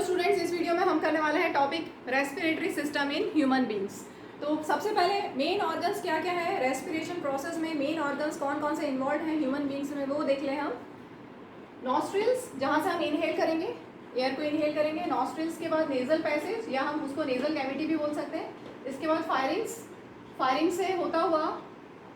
Students, इस video में हम करने वाले हैं topic respiratory system in human beings. तो सबसे पहले मेन ऑर्गन्स क्या क्या है रेस्पिरेशन प्रोसेस में, मेन ऑर्गन्स कौन कौन से इन्वॉल्व हैं ह्यूमन बींग्स में, वो देख लें हम। नॉस्ट्रिल्स, जहाँ से हम इनहेल करेंगे, एयर को इनहेल करेंगे। नॉस्ट्रिल्स के बाद नेजल पैसेज, या हम उसको नेजल कैविटी भी बोल सकते हैं। इसके बाद फायरिंग्स, फायरिंग से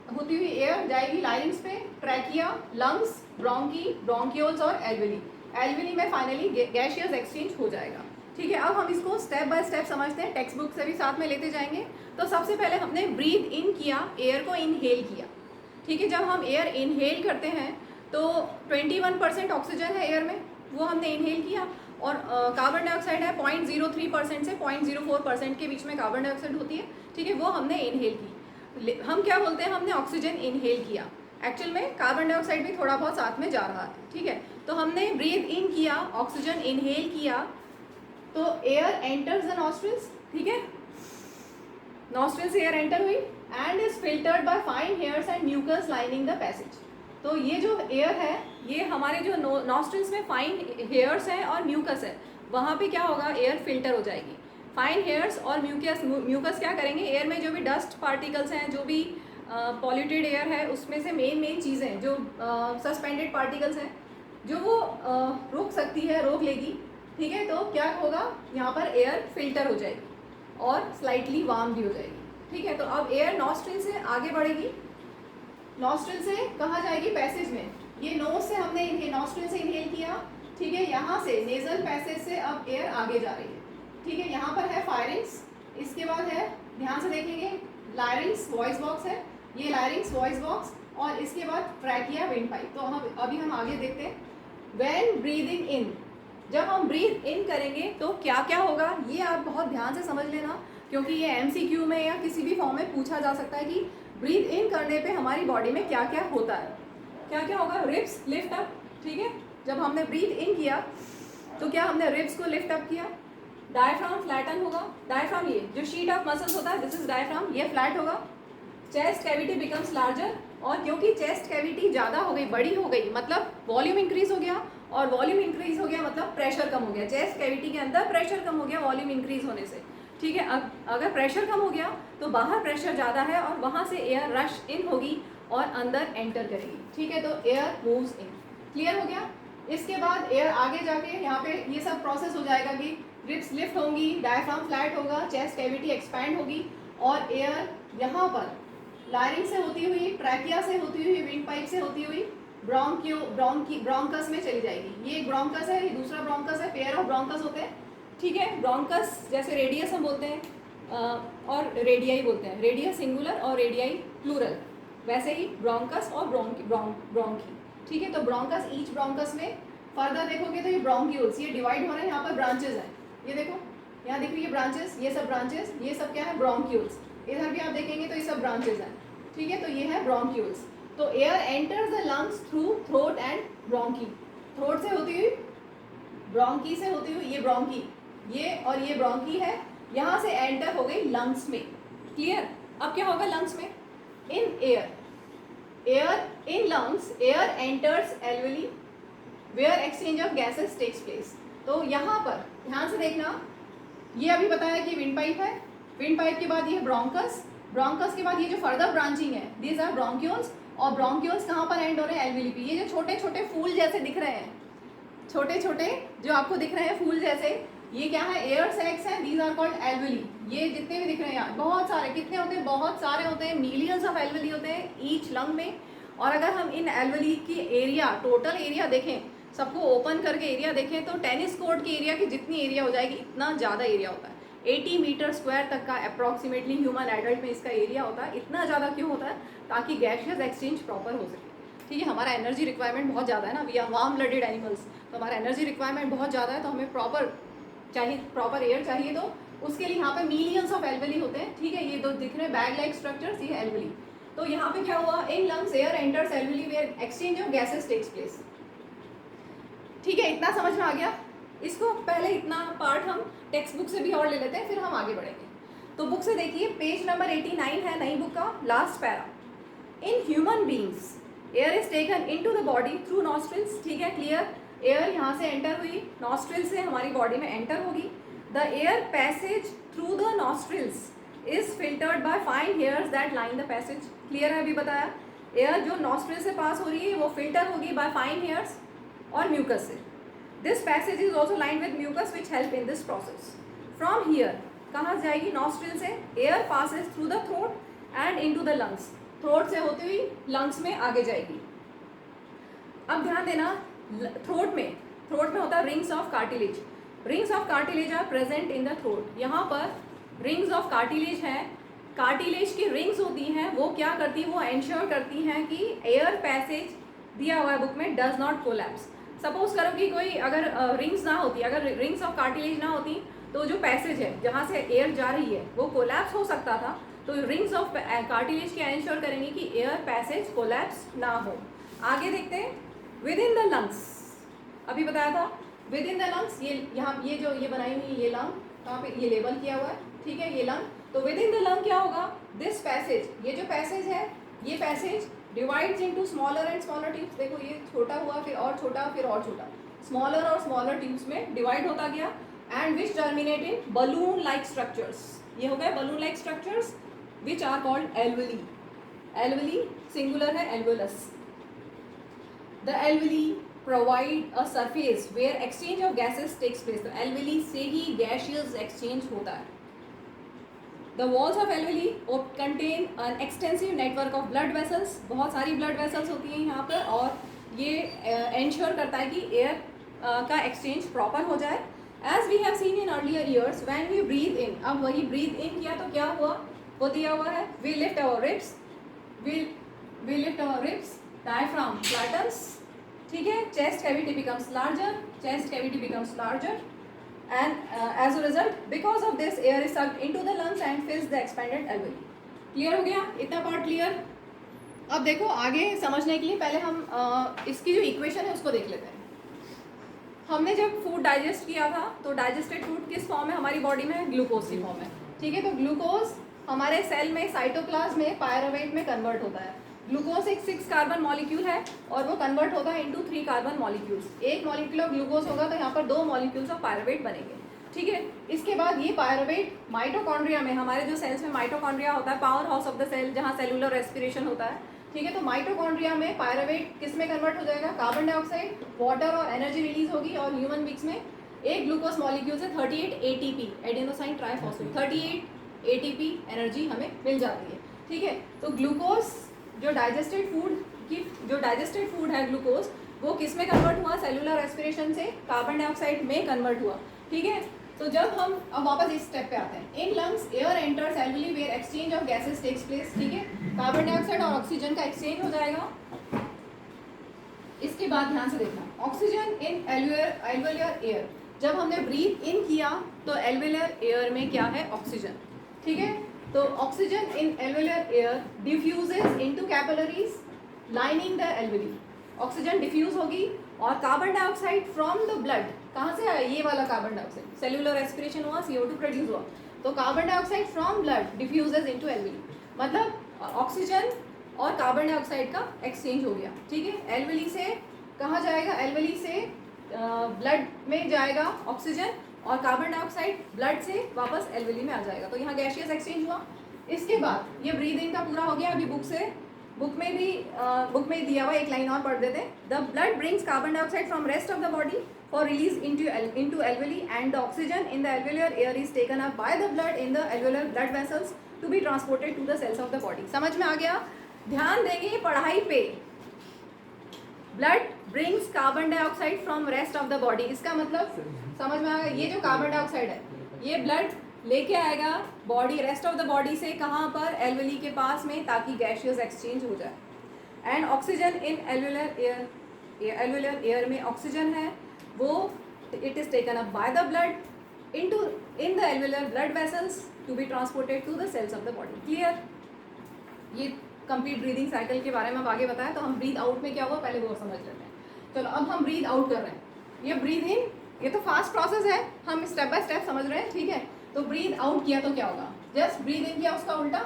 होती हुई एयर जाएगी लारिंग्स पे, ट्रैकिया, लंग्स, ब्रोंकी, ब्रोंक्यूल्स और एल्वेली। एल्वेली में फाइनली गैशियस एक्सचेंज हो जाएगा। ठीक है, अब हम इसको स्टेप बाय स्टेप समझते हैं, टेक्स्ट बुक से भी साथ में लेते जाएंगे। तो सबसे पहले हमने ब्रीथ इन किया, एयर को इनहेल किया। ठीक है, जब हम एयर इनहेल करते हैं तो 21% ऑक्सीजन है एयर में, वो हमने इनहेल किया, और कार्बन डाइऑक्साइड है 0.03% से 0.04% के बीच में कार्बन डाइऑक्साइड होती है। ठीक है, वो हमने इनहेल की। हम क्या बोलते हैं, हमने ऑक्सीजन इनहेल किया, एक्चुअल में कार्बन डाइऑक्साइड भी थोड़ा बहुत साथ में जा रहा है। ठीक है, तो हमने ब्रीथ इन किया, ऑक्सीजन इनहेल किया, तो एयर एंटर्स द नॉस्ट्रिल्स। ठीक है, नॉस्ट्रिल से एयर एंटर हुई and is filtered by fine hairs and mucus lining the passage. तो ये जो एयर है, ये हमारे जो नॉस्ट्रिल्स में फाइन हेयर्स हैं और म्यूकस है, वहाँ पे क्या होगा, एयर फिल्टर हो जाएगी। फाइन हेयर्स और म्यूकस क्या करेंगे, एयर में जो भी डस्ट पार्टिकल्स हैं, जो भी पॉल्यूटेड एयर है, उसमें से मेन चीज़ें जो सस्पेंडेड पार्टिकल्स हैं, जो वो रोक लेगी। ठीक है, तो क्या होगा, यहाँ पर एयर फिल्टर हो जाएगी और स्लाइटली वार्म भी हो जाएगी। ठीक है, तो अब एयर नॉस्ट्रिल से आगे बढ़ेगी, नॉस्ट्रिल से कहाँ जाएगी, पैसेज में। ये नोज से हमने नॉस्ट्रिल से इनहेल किया। ठीक है, यहाँ से नेजल पैसेज से अब एयर आगे जा रही है। ठीक है, यहाँ पर है फायरिंग्स, इसके बाद है, ध्यान से देखेंगे, लायरिंग्स वॉइस बॉक्स है, ये लायरिंग्स वॉइस बॉक्स, और इसके बाद ट्रैकिया विंड पाइप। तो हम आगे देखते हैं। व्हेन ब्रीदिंग इन, जब हम ब्रीथ इन करेंगे तो क्या क्या होगा, ये आप बहुत ध्यान से समझ लेना, क्योंकि ये एमसीक्यू में या किसी भी फॉर्म में पूछा जा सकता है कि ब्रीथ इन करने पे हमारी बॉडी में क्या क्या होता है, क्या क्या होगा। Ribs lift up. ठीक है, जब हमने ब्रीथ इन किया तो क्या हमने रिब्स को लिफ्ट अप किया। डायफ्राम फ्लैटन होगा, डायफ्राम ये जो शीट ऑफ मसल्स होता है, दिस इज डायफ्राम, ये फ्लैट होगा। चेस्ट कैविटी बिकम्स लार्जर, और क्योंकि चेस्ट कैविटी ज़्यादा हो गई, बड़ी हो गई, मतलब वॉल्यूम इंक्रीज हो गया, और वॉल्यूम इंक्रीज हो गया मतलब प्रेशर कम हो गया। चेस्ट कैविटी के अंदर प्रेशर कम हो गया वॉल्यूम इंक्रीज होने से। ठीक है, अब अगर प्रेशर कम हो गया तो बाहर प्रेशर ज़्यादा है, और वहाँ से एयर रश इन होगी और अंदर एंटर करेगी। ठीक है, तो एयर मूव्स इन। क्लियर हो गया। इसके बाद एयर आगे जाके यहाँ पे ये सब प्रोसेस हो जाएगा कि रिब्स लिफ्ट होंगी, डायफ्राम फ्लैट होगा, चेस्ट कैविटी एक्सपैंड होगी, और एयर यहाँ पर लायरिंग से होती हुई, ट्रैकिया से होती हुई, विंड पाइप से होती हुई ब्रोंकस में चली जाएगी। ये एक ब्रोंकस है, ये दूसरा ब्रोंकस है, पेयर ऑफ ब्रोंकस होते हैं। ठीक है, ब्रोंकस जैसे रेडियस हम बोलते हैं और रेडियाई बोलते हैं, रेडियस सिंगुलर और रेडियाई प्लूरल, वैसे ही ब्रोंकस और ब्रोंकी। ठीक है, तो ब्रोंकस, ईच ब्रोंकस में फर्दर देखोगे तो ये ब्रोंक्यूल्स, ये डिवाइड हो रहे हैं, यहाँ पर ब्रांचेज हैं, ये देखो यहाँ दिख रही है ब्रांचेस, ये सब ब्रांचेस, ये सब क्या है, ब्रोंक्यूल्स। इधर भी आप देखेंगे तो ये सब ब्रांचेज हैं। ठीक है, तो ये है ब्रोंक्यूल्स। तो air enters the lungs through throat and bronchi. Throat से होती हुई, ब्रोंकी से होती हुई, ये ब्रोंकी, ये और ये ब्रोंकी है, यहाँ से एंटर हो गई लंग्स में। क्लियर। अब क्या होगा लंग्स में, in air in lungs air enters alveoli where exchange of gases takes place. तो यहाँ पर ध्यान से देखना, ये अभी बताया कि विंड पाइप है, विंड पाइप के बाद ये ब्रोंकस, ब्रोंकस के बाद ये जो फर्दर ब्रांचिंग है, दीज आर ब्रोंक्यूल्स, और ब्रोंक्यूल्स कहाँ पर एंड हो रहे हैं, एल्वेली पे। ये जो छोटे छोटे फूल जैसे दिख रहे हैं, छोटे छोटे जो आपको दिख रहे हैं फूल जैसे, ये क्या है, एयर सैक्स हैं, दीज आर कॉल्ड एल्वेली। ये जितने भी दिख रहे हैं यहाँ, बहुत सारे, कितने होते हैं, बहुत सारे होते हैं, मिलियंस ऑफ एल्वेली होते हैं ईच लंग में। और अगर हम इन एल्वेली की एरिया, टोटल एरिया देखें, सबको ओपन करके एरिया देखें, तो टेनिस कोर्ट की एरिया की जितनी एरिया हो जाएगी, इतना ज़्यादा एरिया होता है। 80 मीटर स्क्वायर तक का अप्रॉक्सीमेटली ह्यूमन एडल्ट में इसका एरिया होता है। इतना ज़्यादा क्यों होता है, ताकि गैशियस एक्सचेंज प्रॉपर हो सके। ठीक है, हमारा एनर्जी रिक्वायरमेंट बहुत ज़्यादा है ना, we are warm blooded animals, तो हमारा एनर्जी रिक्वायरमेंट बहुत ज़्यादा है, तो हमें प्रॉपर एयर चाहिए, तो उसके लिए यहाँ पे मिलियंस ऑफ एल्वेली होते हैं। ठीक है, ये दो दिख रहे हैं बैग लाइक स्ट्रक्चर्स, ये एल्वेली। तो यहाँ पे क्या हुआ, in lungs air enters alveoli where exchange of gases takes place. ठीक है, इतना समझ में आ गया। इसको पहले इतना पार्ट हम टेक्स्ट बुक से भी और ले लेते हैं, फिर हम आगे बढ़ेंगे। तो बुक से देखिए, पेज नंबर 89 है नई बुक का, last para. In human beings air is taken into the body through nostrils. ठीक है, क्लियर। एयर यहाँ से एंटर हुई, नॉस्ट्रिल से हमारी बॉडी में एंटर होगी. The air passage through the nostrils is filtered by fine hairs that line the passage. Clear है? अभी बताया. एयर जो नॉस्ट्रिल से पास हो रही है वो फिल्टर होगी बाय फाइन हेयर्स और म्यूकस से. This passage is also line with mucus which help in this process. From here कहाँ जाएगी? नॉस्ट्रिल से. Air passes through the throat and into the lungs. Throat से होते हुई लंग्स में आगे जाएगी. अब ध्यान देना, थ्रोट में होता है rings of cartilage. Rings of cartilage are present in the throat. यहाँ पर रिंग्स ऑफ कार्टिलेज है. कार्टिलेज की रिंग्स होती हैं, वो क्या करती है? वो एंश्योर करती हैं कि एयर पैसेज दिया हुआ है बुक में डज नॉट कोलैप्स. सपोज करो कि कोई अगर रिंग्स ना होती, अगर रिंग्स ऑफ कार्टिलेज ना होती तो जो पैसेज है जहाँ से एयर जा रही है वो कोलैप्स हो सकता था. तो रिंग्स ऑफ कार्टिलेज क्या एंश्योर करेंगे कि एयर पैसेज कोलैप्स ना हो. आगे देखते हैं. विद इन द लंग्स, अभी बताया था विद इन द लंग्स. ये यहाँ ये बनाई हुई ये लंग, कहाँ पे ये लेबल किया हुआ है, ठीक है, ये लंग. तो विद इन द लंग क्या होगा? दिस पैसेज, ये जो पैसेज है, ये passage divides into smaller and smaller tubes. देखो ये छोटा हुआ, फिर और छोटा, फिर और छोटा, स्मॉलर और स्मॉलर ट्यूब्स में डिवाइड होता गया. And which terminate in balloon like structures. ये हो गए balloon like structures which are called alveoli. Alveoli singular है, alveolus. The alveoli provide a surface where exchange of gases takes place. तो alveoli से ही गैसियस एक्सचेंज होता है. The walls of alveoli contain an extensive network of blood vessels. बहुत सारी blood vessels होती हैं यहाँ पर, और ये एंश्योर करता है कि एयर का एक्सचेंज प्रॉपर हो जाए. As we have seen in earlier years when we breathe in. अब वही ब्रीथ इन किया तो क्या हुआ? वो दिया हुआ है, we lift our ribs, we lift our ribs, diaphragm flattens, ठीक है, chest cavity becomes larger, chest cavity becomes larger, and as a result because of this air is sucked into the lungs and fills the expanded alveoli. Clear हो गया? इतना part clear. अब देखो आगे समझने के लिए पहले हम इसकी जो इक्वेशन है उसको देख लेते हैं. हमने जब फूड डाइजेस्ट किया था तो डाइजेस्टेड फूड किस फॉर्म में हमारी बॉडी में? ग्लूकोज की फॉर्म में, ठीक है. तो ग्लूकोज हमारे सेल में साइटोप्लाज्म में पायरुवेट में कन्वर्ट होता है. ग्लूकोज एक 6 कार्बन मॉलिक्यूल है और वो कन्वर्ट होता है इनटू 3 कार्बन मॉलिक्यूल्स. एक मॉलिक्यूल ऑफ ग्लूकोज होगा तो यहाँ पर 2 मॉलिक्यूल्स ऑफ पायरुवेट बनेंगे, ठीक है. इसके बाद ये पायरुवेट माइटोकॉन्ड्रिया में, हमारे जो सेल्स में माइटोकॉन्ड्रिया होता है, power house of the cell जहाँ सेलुलर रेस्पिरेशन होता है, ठीक है. तो माइटोकॉन्ड्रिया में पायरुवेट किस में कन्वर्ट हो जाएगा? कार्बन डाइऑक्साइड, वाटर और एनर्जी रिलीज होगी. और ह्यूमन बींग्स में एक ग्लूकोज मॉलिक्यूल से 38 ATP adenosine triphosphate 38 ATP energy हमें मिल जाती है, ठीक है. तो ग्लूकोज जो डाइजेस्टेड फूड है ग्लूकोज, वो किस में कन्वर्ट हुआ? सेलुलर रेस्पिरेशन से कार्बन डाइऑक्साइड में कन्वर्ट हुआ, ठीक है. तो जब हम अब वापस इस स्टेप पे आते हैं. In lungs air enters alveoli where exchange of gases takes place, ठीक है. कार्बन डाइऑक्साइड और ऑक्सीजन का एक्सचेंज हो जाएगा. इसके बाद ध्यान से देखना, ऑक्सीजन इन एल्वेलियर एयर. जब हमने ब्रीथ इन किया तो एल्वेलियर एयर में क्या है? ऑक्सीजन, ठीक है. तो oxygen in alveolar air diffuses into capillaries lining the alveoli. Oxygen diffuse होगी और carbon dioxide from the blood, कहाँ से आया? ये वाला कार्बन डाइऑक्साइड, सेल्यूलर रेस्पिरेशन हुआ, CO2 प्रोड्यूस हुआ, तो carbon dioxide from blood diffuses into alveoli. मतलब ऑक्सीजन और कार्बन डाइऑक्साइड का एक्सचेंज हो गया, ठीक है. एल्वेली से कहाँ जाएगा? एल्वेली से ब्लड में जाएगा ऑक्सीजन, और कार्बन डाइऑक्साइड ब्लड से वापस एल्वेली में आ जाएगा. तो यहाँ गैसियस एक्सचेंज हुआ. इसके बाद ये ब्रीद इन का पूरा हो गया. अभी बुक में दिया हुआ एक लाइन और पढ़ देते हैं. The blood brings carbon dioxide from rest of the body for release into alveoli and the oxygen in the alveolar air is taken up by the blood in the alveolar blood vessels to be transported to the cells of the body. समझ में आ गया? ध्यान देंगे पढ़ाई पे. Blood brings carbon dioxide from rest of the body, इसका मतलब समझ में आ गया? ये जो कार्बन डाइऑक्साइड है ये ब्लड लेके आएगा body, rest of the body से, कहाँ पर? एल्वेली के पास में, ताकि गैसियस एक्सचेंज हो जाए. And oxygen in alveolar air में ऑक्सीजन है, वो it is taken up by the blood in the alveolar blood vessels to be transported to the cells of the body. Clear? ये complete breathing cycle के बारे में अब आगे बताया. तो हम ब्रीद आउट में क्या हुआ पहले वो समझ लेते हैं. चलो अब हम ब्रीद आउट कर रहे हैं. ये ब्रीद इन, ये तो फास्ट प्रोसेस है, हम स्टेप बाय स्टेप समझ रहे हैं, ठीक है. तो ब्रीद आउट किया तो क्या होगा? जस्ट ब्रीद इन किया, उसका उल्टा.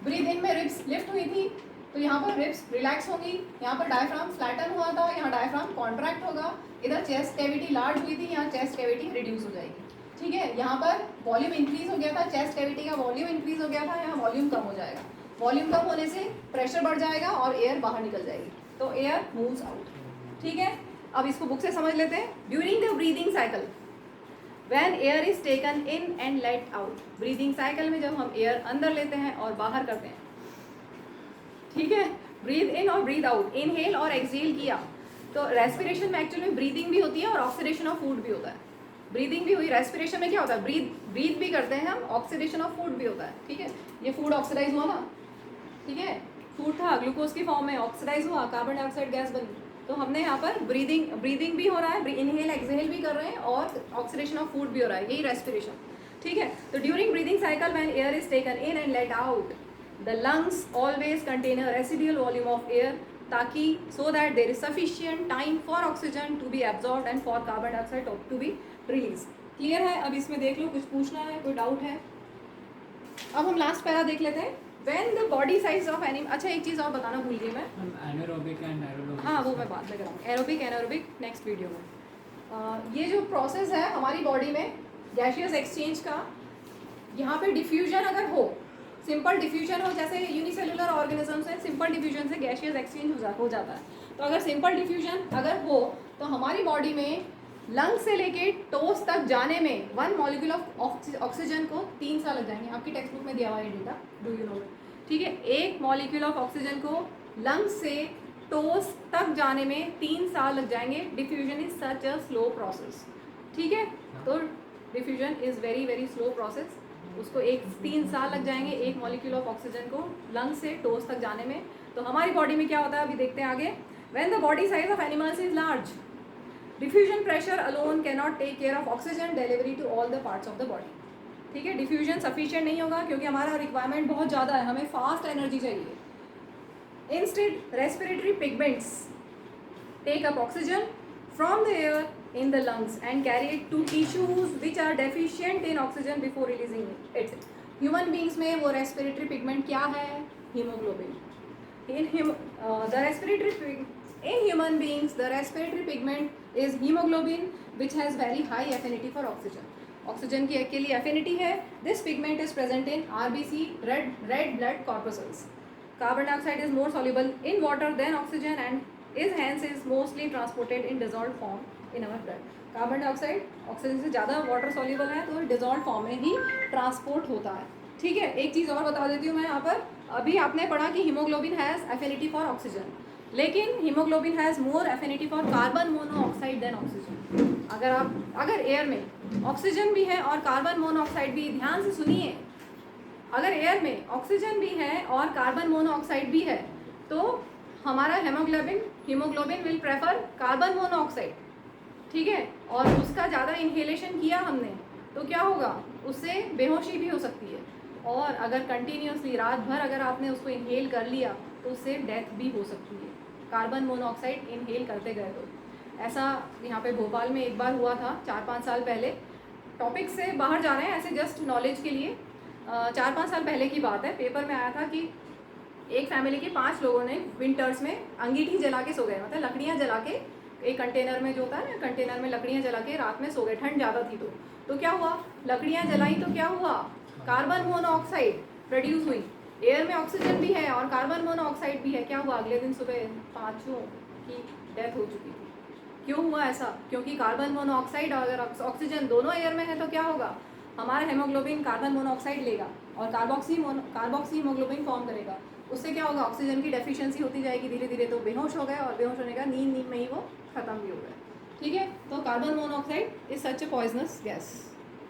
ब्रीद इन में रिब्स लिफ्ट हुई थी, तो यहाँ पर रिब्स रिलैक्स होंगी, यहाँ पर डायफ्राम फ्लैटन हुआ था, यहाँ डायफ्राम कॉन्ट्रैक्ट होगा, इधर चेस्ट कैविटी लार्ज हुई थी, यहाँ चेस्ट कैविटी रिड्यूस हो जाएगी। ठीक है, यहाँ पर वॉल्यूम इंक्रीज हो गया था, चेस्ट कैविटी का वॉल्यूम इंक्रीज हो गया था, यहाँ वॉल्यूम कम हो जाएगा। वॉल्यूम कम होने से प्रेशर बढ़ जाएगा और एयर बाहर निकल जाएगी, तो एयर मूव्स आउट। ठीक है, अब इसको बुक से समझ लेते हैं। During the breathing cycle when air is taken in and let out, breathing cycle में जब हम एयर अंदर लेते हैं और बाहर करते हैं, ठीक है, ब्रीद इन और ब्रीद आउट, इनहेल और एक्सहेल किया, तो रेस्पिरेशन में एक्चुअली में ब्रीदिंग भी होती है और ऑक्सीडेशन ऑफ फूड भी होता है। ब्रीदिंग भी हुई, रेस्पिरेशन में क्या होता है, ब्रीथ भी करते हैं हम, ऑक्सीडेशन ऑफ फूड भी होता है। ठीक है, ये फूड ऑक्सीडाइज हुआ ना, ठीक है, फूड था ग्लूकोज की फॉर्म में, ऑक्सीडाइज हुआ, कार्बन डाइऑक्साइड गैस बनी, तो हमने यहाँ पर ब्रीदिंग भी हो रहा है, इनहेल एक्सहेल भी कर रहे हैं और ऑक्सीडेशन ऑफ फूड भी हो रहा है, यही रेस्पिरेशन। ठीक है, तो during breathing cycle when air is taken in and let out, the lungs always contain a residual volume of air, ताकि so that there is sufficient time for oxygen to be absorbed and for carbon dioxide to be release. Clear है? अब इसमें देख लो, कुछ पूछना है, कोई doubt है? अब हम लास्ट पैरा देख लेते हैं। When the body size of animal, अच्छा एक चीज़ और बताना भूल गई मैं, एनारोबिक एंड एरोबिक, हाँ वो मैं बाद में कराऊंगी, एरोबिक एनारोबिक नेक्स्ट वीडियो में। ये जो प्रोसेस है हमारी बॉडी में गैशियस एक्सचेंज का, यहाँ पे डिफ्यूजन अगर हो, सिंपल डिफ्यूजन हो, जैसे यूनिसेलुलर ऑर्गेनिजम्स है, सिंपल डिफ्यूजन से गैशियस एक्सचेंज हो जाता है। तो अगर सिंपल डिफ्यूजन अगर हो तो हमारी बॉडी में लंग से लेके टोस तक जाने में 1 मॉलिक्यूल ऑफ ऑक्सीजन को 3 साल लग जाएंगे। आपकी टेक्स्ट बुक में दिया हुआ है डेटा, डू यू नो? ठीक है, 1 मॉलिक्यूल ऑफ ऑक्सीजन को लंग से टोस तक जाने में 3 साल लग जाएंगे। Diffusion is such a slow process. ठीक है, तो diffusion is very very slow process, उसको 3 साल लग जाएंगे 1 मॉलिक्यूल ऑफ ऑक्सीजन को लंग से टोस तक जाने में। तो हमारी बॉडी में क्या होता है अभी देखते हैं आगे। When the body size of animals is large, diffusion pressure alone can not take care of oxygen delivery to all the parts of the body. ठीक है, डिफ्यूजन सफिशिएंट नहीं होगा क्योंकि हमारा रिक्वायरमेंट बहुत ज़्यादा है, हमें फास्ट एनर्जी चाहिए। Instead respiratory pigments take up oxygen from the air in the lungs and carry it to tissues which are deficient in oxygen before releasing it. Human beings में वो respiratory pigment क्या है? Hemoglobin. In human beings the respiratory pigment is hemoglobin which has very high affinity for oxygen. Oxygen की के लिए affinity है. This pigment is present in RBC, red blood corpuscles. Carbon dioxide is more soluble in water than oxygen and hence is mostly transported in dissolved form in our blood. Carbon dioxide oxygen से ज़्यादा water soluble है तो dissolve form में ही transport होता है। ठीक है, एक चीज़ और बता देती हूँ मैं यहाँ पर। अभी आपने पढ़ा कि haemoglobin has affinity for oxygen, लेकिन haemoglobin has more affinity for carbon monoxide than oxygen. अगर एयर में ऑक्सीजन भी है और कार्बन मोनोऑक्साइड भी, ध्यान से सुनिए, अगर एयर में ऑक्सीजन भी है और कार्बन मोनोऑक्साइड भी है तो हमारा haemoglobin will prefer carbon monoxide. ठीक है, और उसका ज़्यादा इन्हेलेशन किया हमने तो क्या होगा, उससे बेहोशी भी हो सकती है, और अगर कंटिन्यूसली रात भर अगर आपने उसको इन्हेल कर लिया तो उससे डेथ भी हो सकती है, कार्बन मोनोऑक्साइड इन्हेल करते गए तो। ऐसा यहाँ पे भोपाल में एक बार हुआ था 4-5 साल पहले। टॉपिक से बाहर जा रहे हैं, ऐसे जस्ट नॉलेज के लिए। 4-5 साल पहले की बात है, पेपर में आया था कि एक फैमिली के 5 लोगों ने विंटर्स में अंगीठी जला के सो गए, मतलब लकड़ियाँ जला के, एक कंटेनर में जो होता है ना, कंटेनर में लकड़ियाँ जला के रात में सो गए, ठंड ज़्यादा थी तो क्या हुआ, लकड़ियाँ जलाई तो क्या हुआ, कार्बन मोनोऑक्साइड प्रोड्यूस हुई। एयर में ऑक्सीजन भी है और कार्बन मोनोऑक्साइड भी है, क्या हुआ, अगले दिन सुबह 5 की डेथ हो चुकी थी। क्यों हुआ ऐसा? क्योंकि कार्बन मोनोऑक्साइड और अगर ऑक्सीजन दोनों एयर में है तो क्या होगा, हमारा हेमोग्लोबिन कार्बन मोनोऑक्साइड लेगा और कार्बोक्सी हीमोग्लोबिन फॉर्म करेगा। उससे क्या होगा, ऑक्सीजन की डेफिशिएंसी होती जाएगी धीरे धीरे, तो बेहोश हो गए और बेहोश होने का नींद में ही वो खत्म भी हो गए। ठीक है, तो carbon monoxide is such A poisonous gas.